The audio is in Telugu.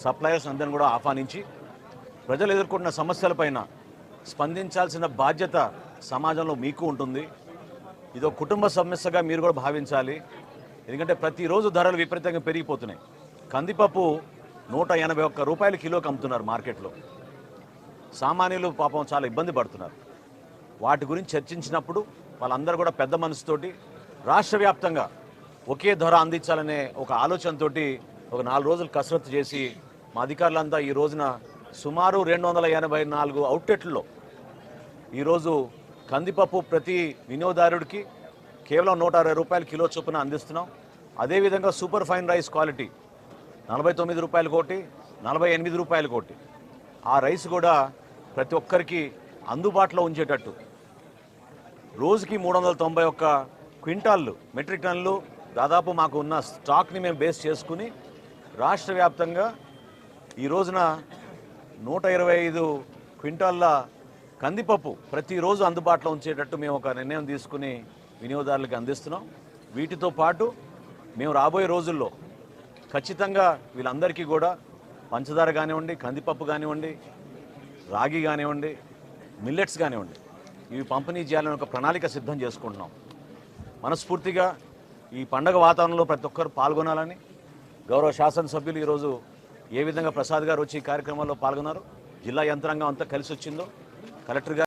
సప్లయర్స్ అందరిని కూడా ఆహ్వానించి ప్రజలు ఎదుర్కొంటున్న సమస్యలపైన స్పందించాల్సిన బాధ్యత సమాజంలో మీకు ఉంటుంది. ఇదో కుటుంబ సమస్యగా మీరు కూడా భావించాలి. ఎందుకంటే ప్రతిరోజు ధరలు విపరీతంగా పెరిగిపోతున్నాయి. కందిపప్పు 181 రూపాయలు కిలోకి అమ్ముతున్నారు మార్కెట్లో. సామాన్యులు పాపం చాలా ఇబ్బంది పడుతున్నారు. వాటి గురించి చర్చించినప్పుడు వాళ్ళందరూ కూడా పెద్ద మనసుతోటి రాష్ట్ర వ్యాప్తంగా ఒకే ధర అందించాలనే ఒక ఆలోచనతో ఒక 4 రోజులు కసరత్తు చేసి మా అధికారులంతా ఈ రోజున సుమారు 284 అవుట్లెట్లలో ఈరోజు కందిపప్పు ప్రతి వినియోగదారుడికి కేవలం 160 రూపాయలు కిలో చొప్పున అందిస్తున్నాం. అదేవిధంగా సూపర్ ఫైన్ రైస్ క్వాలిటీ 49 రూపాయలు కోటి, 48 రూపాయలు కోటి. ఆ రైస్ కూడా ప్రతి ఒక్కరికి అందుబాటులో ఉంచేటట్టు రోజుకి 391 క్వింటాళ్ళు మెట్రిక్ టన్నులు దాదాపు మాకు ఉన్న స్టాక్ని మేము బేస్ చేసుకుని రాష్ట్ర వ్యాప్తంగా ఈ రోజున 125 క్వింటాళ్ళ కందిపప్పు ప్రతిరోజు అందుబాటులో ఉంచేటట్టు మేము ఒక నిర్ణయం తీసుకుని వినియోగదారులకు అందిస్తున్నాం. వీటితో పాటు మేము రాబోయే రోజుల్లో ఖచ్చితంగా వీళ్ళందరికీ కూడా పంచదార కానివ్వండి, కందిపప్పు కానివ్వండి, రాగి కానివ్వండి, మిల్లెట్స్ కానివ్వండి, ఇవి పంపిణీ చేయాలని ఒక ప్రణాళిక సిద్ధం చేసుకుంటున్నాం. మనస్ఫూర్తిగా ఈ పండగ వాతావరణంలో ప్రతి ఒక్కరు పాల్గొనాలని గౌరవ శాసనసభ్యులు ఈరోజు ఏ విధంగా ప్రసాద్ గారు వచ్చి ఈ కార్యక్రమంలో పాల్గొన్నారు, జిల్లా యంత్రాంగం అంతా కలిసి వచ్చిందో, కలెక్టర్ గారు